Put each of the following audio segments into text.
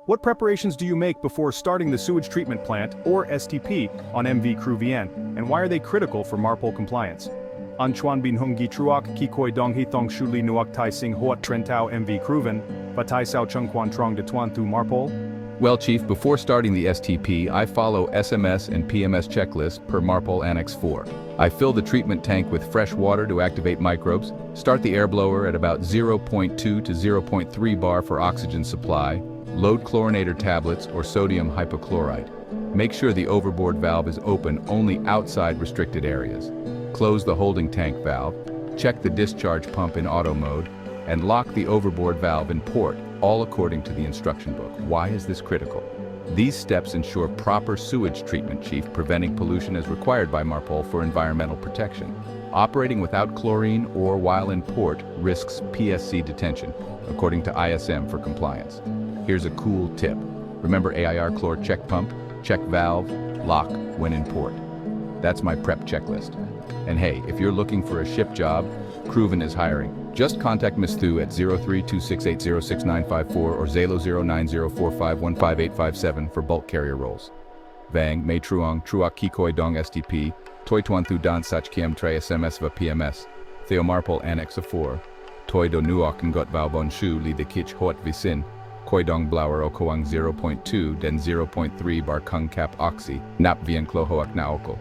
What preparations do you make before starting the sewage treatment plant, or STP, on MV Crewvn, and why are they critical for MARPOL compliance? An chuan bin hung gi truok ki koi dong hi thong shuli nuok tai sing hoat trentao MV Crewvn, va tai sao chung quan trong de tuan thu MARPOL? Well, Chief, before starting the STP, I follow SMS and PMS checklist per MARPOL Annex 4. I fill the treatment tank with fresh water to activate microbes, start the air blower at about 0.2 to 0.3 bar for oxygen supply, load chlorinator tablets or sodium hypochlorite. Make sure the overboard valve is open only outside restricted areas. Close the holding tank valve, check the discharge pump in auto mode, and lock the overboard valve in port, all according to the instruction book. Why is this critical? These steps ensure proper sewage treatment, Chief, preventing pollution as required by MARPOL for environmental protection. Operating without chlorine or while in port risks PSC detention, according to ISM for compliance. Here's a cool tip. Remember AIR chlor check pump, check valve, lock when in port. That's my prep checklist. And hey, if you're looking for a ship job, Crewvn is hiring. Just contact Ms. Thu at 0326806954 or Zalo 0904515857 for bulk carrier roles. Vang, Mei Truong, Truok Kikoi Dong STP, Toi Tuan Thu Dan Sach Kiem Tre SMS Va PMS, Theo Marpol Annex 4, Toi Do Nuok Ngot Vao Bon Shu Li the Kich Hoat Visin, Koi Dong Blower Okoang 0.2 Den 0.3 Bar Kung Cap Oxy, Nap Vien Klo Hoak Naoko,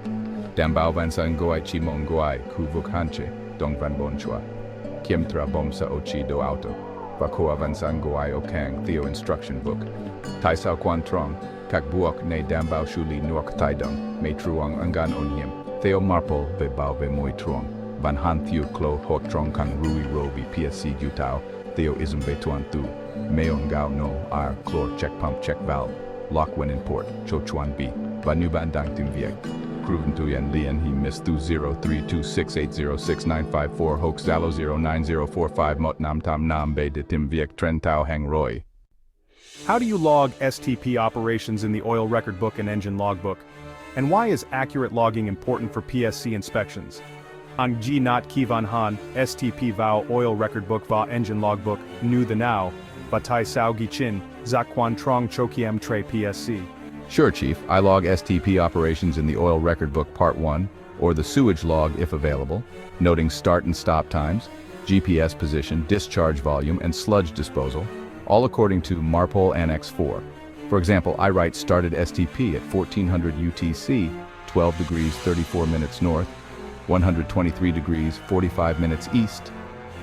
Dambao Van San Goai Chi Mong Goai, Ku Vuk Hanche, Dong Van Bon Chua. Kim Tra Bomsa Ochi Do Auto, Vakoa Van San Goai Okang Theo Instruction Book, Tai Sao Quan Trong, Kak Buok Ne Dambao Shuli Nuok Tai Dong, Mei Truong Angan Onyim, Theo Marpol Ve Bao Ve Moi Truong, Van Han Thiu Klo Hok Trong Kan Rui Robi PSC Jutao, Theo Ism Ve Tuan Tu, Meong Gao No R Chlor Check Pump Check Valve, Lock when in port, Cho Chuan B, Vanuban Dang Tim Viek. Crewvn Tuyen Lien He Miss Thu 0326806954 Hoax Zalo 09045 Mot Nam Tam Nam Bay De Tim Viek Tren Tao Hang Roy. How do you log STP operations in the oil record book and engine logbook? And why is accurate logging important for PSC inspections? Ang Ji Not Kivan Han, STP Vao Oil Record Book Va Engine Logbook, Nu the Now, Batai Sao Gi Chin, Zakwan Trong Chokiem Tre PSC. Sure, Chief. I log STP operations in the Oil Record Book Part 1, or the sewage log if available, noting start and stop times, GPS position, discharge volume, and sludge disposal, all according to MARPOL Annex 4. For example, I write started STP at 1400 UTC, 12 degrees 34 minutes north, 123 degrees 45 minutes east,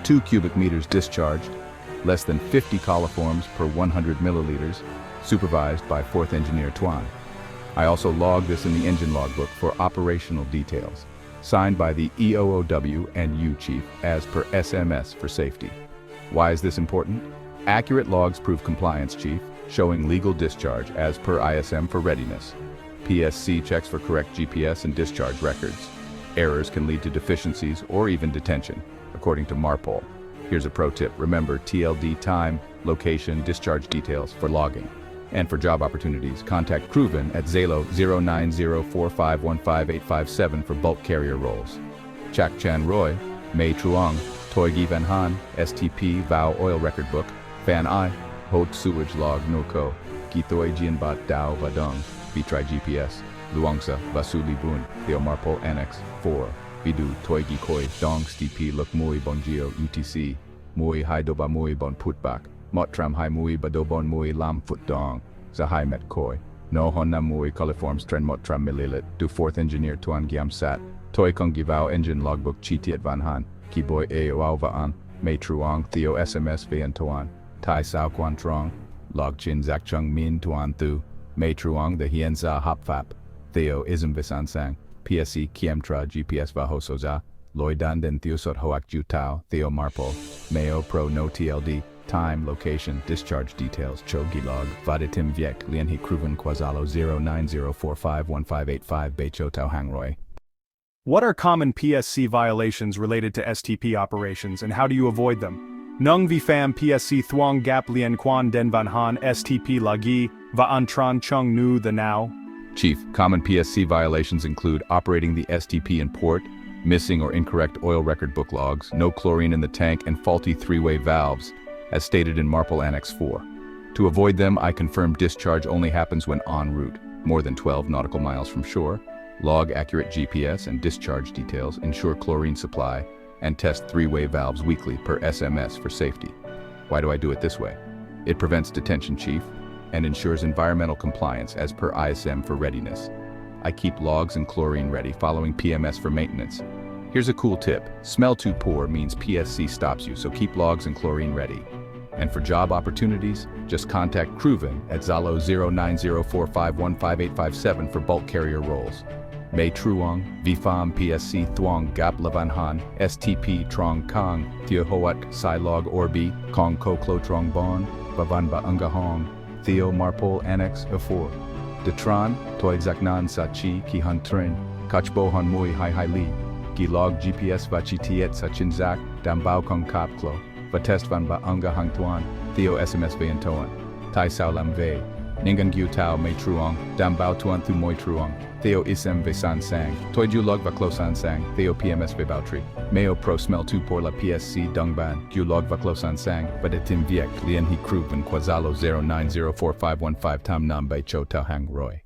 2 cubic meters discharged, less than 50 coliforms per 100 milliliters, supervised by 4th Engineer Tuan. I also log this in the engine logbook for operational details, signed by the EOOW and U Chief as per SMS for safety. Why is this important? Accurate logs prove compliance, Chief, showing legal discharge as per ISM for readiness. PSC checks for correct GPS and discharge records. Errors can lead to deficiencies or even detention, according to MARPOL. Here's a pro tip. Remember TLD time, location, discharge details for logging. And for job opportunities, contact Crewvn at Zalo 0904515857 for bulk carrier roles. Chak Chan Roy, Mei Truong, Toi Gi Van Han, STP Vao Oil Record Book, Fan I, Hot Sewage Log Noko, Kitoi Jian Bat Dao Vadong, Vitrai GPS, Luangsa, Vasuli Bun, Theo Marpol Annex 4, Vidu Toi Gi Koi Dong STP Luk Mui Bongio UTC, Mui Hai Doba Mui Bon Putbak, Motram Hai Mui Badobon Mui Lam Foot Dong, Zahai Met Koi, No Hon Nam Mui Coliforms Tren Motram Mililit, Du 4th Engineer Tuan Giam Sat, Toi Kong Givao Engine Logbook Chitiat Van Han, Kiboy A Wao Vaan, Mei Truong Theo SMS Vian Tuan, Tai Sao Quan Trong, Log Chin Zak Chung Min Tuan Thu, Mei Truong The Hien Za Hop Fap, Theo Ism Visan Sang, PSC Kiemtra GPS Vahosoza, Loidan Den Thiusot Hoak Jutao, Theo Marpol, Mayo Pro No TLD, time, location, discharge details, Chogi log, Vaditim Viek, Lienhi Crewvn Quazalo 0904515855 Becho Tau Hangroy. What are common PSC violations related to STP operations and how do you avoid them? Nung vi fam PSC Thuong Gap Lien Quan Den Van Han STP Lagi, Va An Tran Chung Nu The Now. Chief, common PSC violations include operating the STP in port, missing or incorrect oil record book logs, no chlorine in the tank, and faulty three-way valves, as stated in MARPOL Annex 4. To avoid them, I confirm discharge only happens when en route, more than 12 nautical miles from shore, log accurate GPS and discharge details, ensure chlorine supply, and test 3-way valves weekly per SMS for safety. Why do I do it this way? It prevents detention, Chief, and ensures environmental compliance as per ISM for readiness. I keep logs and chlorine ready following PMS for maintenance. Here's a cool tip. Smell too poor means PSC stops you, so keep logs and chlorine ready. And for job opportunities, just contact Crewvn at Zalo 0904515857 for bulk carrier roles. May Truong, Vifam PSC Thuong Gap Lavanhan, STP Trong Kang, Thio Hoat Sai Log Orbi, Kong Ko Klo Trong Bon, Bavan Ba Unga Hong, Theo Marpol Annex A4. Detran, Toi Zaknan Sa Chi Ki Han Trin, Kachbo Han Mui Hai Hai Li, Gilog GPS Vachi Tiet Sa Chin Zak, Dambao Kong Kap Klo, Vatest Van Ba Unga Hang Tuan, Theo SMS Vayan Toan, Tai Sao Lam Ve, Ningan Gyu Tao Mei Truong, Dambao Tuan Thu Moi Truong, Theo Isem Ve San Sang, Toi Ju Log Va Klo San Sang, Theo PMS Ve Bao Tri, Meo Pro Smell 2 Por La PSC Dungban, Gyu Log Va Klo San Sang, Vadetim Viek, Lien He Crewvn Quazalo 09045515 Tam Nam Bei Cho Tao Hang Roy.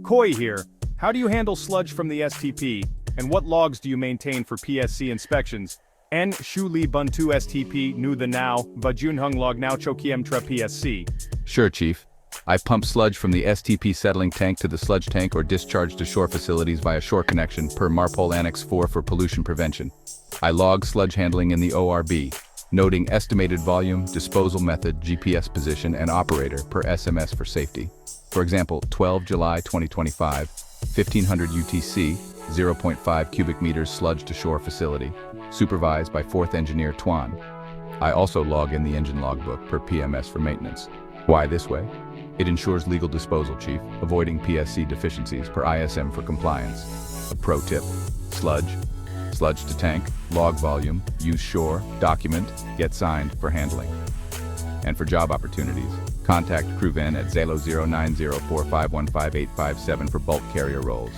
Khởi here. How do you handle sludge from the STP, and what logs do you maintain for PSC inspections? N Shu Li Bun 2 STP Nu the Now, Va Jun Hung Log Now Cho Kiem Tra PSC. Sure, Chief. I pump sludge from the STP settling tank to the sludge tank or discharge to shore facilities via shore connection per Marpol Annex 4 for pollution prevention. I log sludge handling in the ORB, noting estimated volume, disposal method, GPS position, and operator per SMS for safety. For example, 12 July 2025, 1500 UTC, 0.5 cubic meters sludge to shore facility, supervised by 4th Engineer Tuan. I also log in the engine logbook per PMS for maintenance. Why this way? It ensures legal disposal, Chief, avoiding PSC deficiencies per ISM for compliance. A pro tip: sludge to tank, log volume, use shore, document, get signed for handling. And for job opportunities, contact Crewvn at Zalo 0904515857 for bulk carrier roles.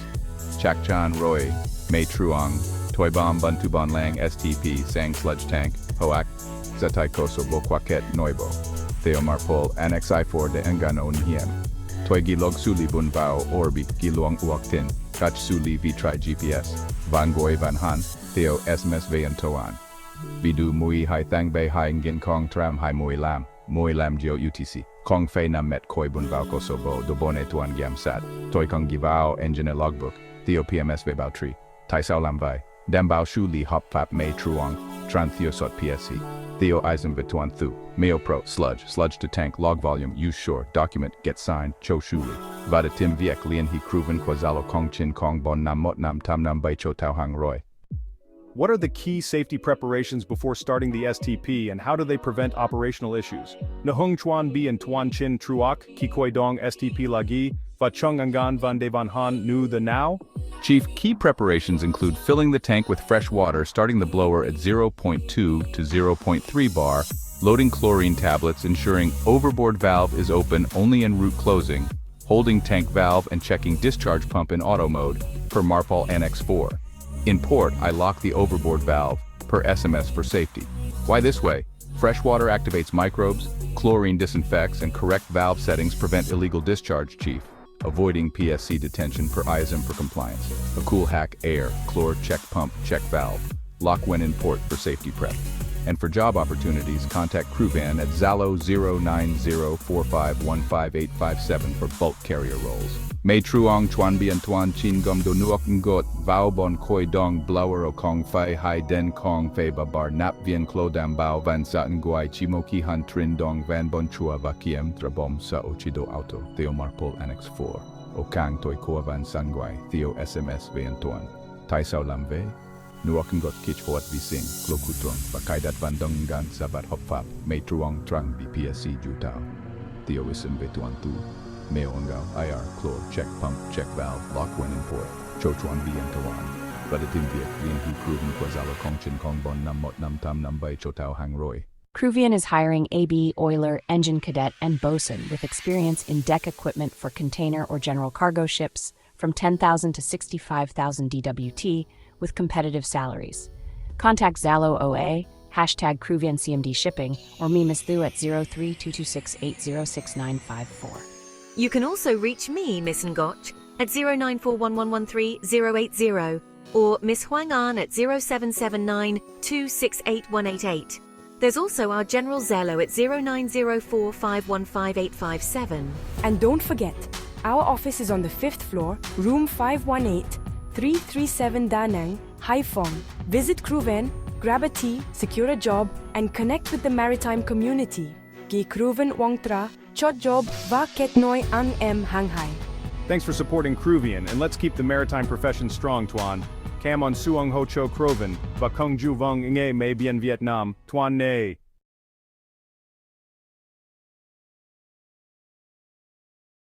Chak Chan Roy, Mei Truong, Toi Bom Buntu Bon Lang STP Sang Sludge Tank, Hoak, Zatai Koso Bo Kwaket Noibo, Theo Marpol Annex I4 de Engano Nhiem, Toi Gilog Suli Bun Vao Orbi Giluang Uok Tin, Kach Suli Vitrai GPS, Van Goy Van Han, Theo SMS Vayan Toan. Vidu Mui Hai Thang Bay Hai Ngin Kong Tram Hai Mui Lam Geo UTC, Kong Fei Nam Met Koi Bun Vao Koso Bo Dobone Tuan Giam Sat, Toi Kong Givao Engine Logbook, Theo PMS Ve Bao Tri, Tai Sao Lam Vai, Dambao Shu Li Hop Fap Mei Truong, Tran Theo Sot PSC, Theo Eisen Vituan Thu, Meo Pro, sludge to tank, log volume, use shore, document, get signed, Cho Shu Li, Vada Tim Viek Lien He Crewvn Quazalo Kong Chin Kong Bon Nam Mot Nam Tam Nam Bai Cho Tao Hang Roy. What are the key safety preparations before starting the STP, and how do they prevent operational issues? Nahung Chuan Bi and Tuan Chin Truok, Kikoi Dong STP Lagi, Va Chung Angan Van De Van Han Nu the Now? Chief, key preparations include filling the tank with fresh water, starting the blower at 0.2 to 0.3 bar, loading chlorine tablets, ensuring overboard valve is open only in route closing, holding tank valve and checking discharge pump in auto mode, per Marpol Annex 4. In port, I lock the overboard valve, per SMS for safety. Why this way? Fresh water activates microbes, chlorine disinfects, and correct valve settings prevent illegal discharge, Chief. Avoiding PSC detention per ISM for compliance. A cool hack: air, chlor, check pump, check valve. Lock when in port for safety prep. And for job opportunities, contact Crewvn at Zalo 0904515857 for bulk carrier roles. Mei Truong Chuan Bien Tuan Chin Gom Do Nuok Ngot Vao Bon Koi Dong Blower O Kong Fai Hai Den Kong Fei Babar Nap Vien Klo Dam Bao Van Sa Nguai Chimoki Han Trin Dong Van Bon Chua Vakiem Trabom Sa Ochido Auto Theo Marpol Annex 4 O Kang Toi Koa Van Sanguai Theo SMS Vien Tuan Tai Sao Lam Ve Nuok Ngot Kich Hoat Vising Klo Kutrong Bakaidat Van Dong Gan Sabat Hop Fap Mei Truong Trang BPSC Jutao Theo Isim Ve Tuan Tu Meo Ngao, IR, chlor, check pump, check valve, lock when in port, Cho Chuan Bi and Tawan, Vadatim Viek, Lien He Crewvn Quazalo Kong Chin Kong Bon Nam Mot Nam Tam Nam Bai Cho Tao Hang Roy. Crewvn is hiring AB, oiler, engine cadet, and bosun with experience in deck equipment for container or general cargo ships from 10,000 to 65,000 DWT with competitive salaries. Contact Zalo OA hashtag Crewvn-CMD Shipping, or me Miss Thu at 032268066954. You can also reach me, Miss Ngoch, at 0941113080 or Miss Hoàng Anh at 0779268188. There's also our general Zalo at 0904515857. And don't forget, our office is on the 5th floor, room 518, 337 Da Nang, Hải Phòng. Visit Crewvn, grab a tea, secure a job, and connect with the maritime community. Gi Crewvn Wong Tra, chot job, va kết nối anh em hàng hải. Thanks for supporting Crewvn, and let's keep the maritime profession strong, Tuan. Cam on Suong Ho Cho Crewvn, và không ju vong nghe mê bien Vietnam, Tuan ne.